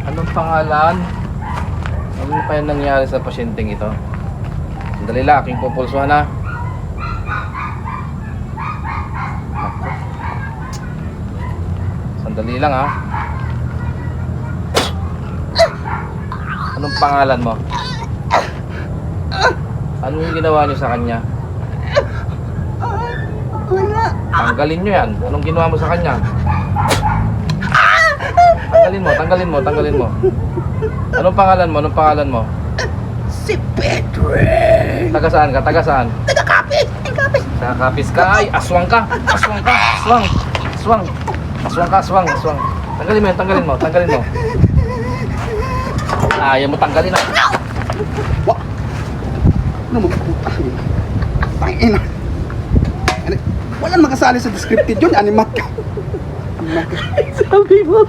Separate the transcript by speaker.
Speaker 1: Anong pangalan? Ano kaya nangyari sa pasyenteng ito? Sandali lang, aking pupulsuhan ha. Naku. Sandali lang ha. Anong pangalan mo? Anong ginawa niyo sa kanya?
Speaker 2: Wala.
Speaker 1: Tanggalin niyo yan. Anong ginawa mo sa kanya? Tanggalin mo. Anong pangalan mo?
Speaker 2: Si Pedro.
Speaker 1: Taga saan ka?
Speaker 2: Taga-kapit.
Speaker 1: Nakakapis ka. Ay, aswang ka. Aswang. Tanggalin mo. Ayaw mo tanggalin na.
Speaker 2: Wah. Ano mo puta? Tangina. Wala makasali sa descripted yun. Animat ka.
Speaker 3: Sabi mo.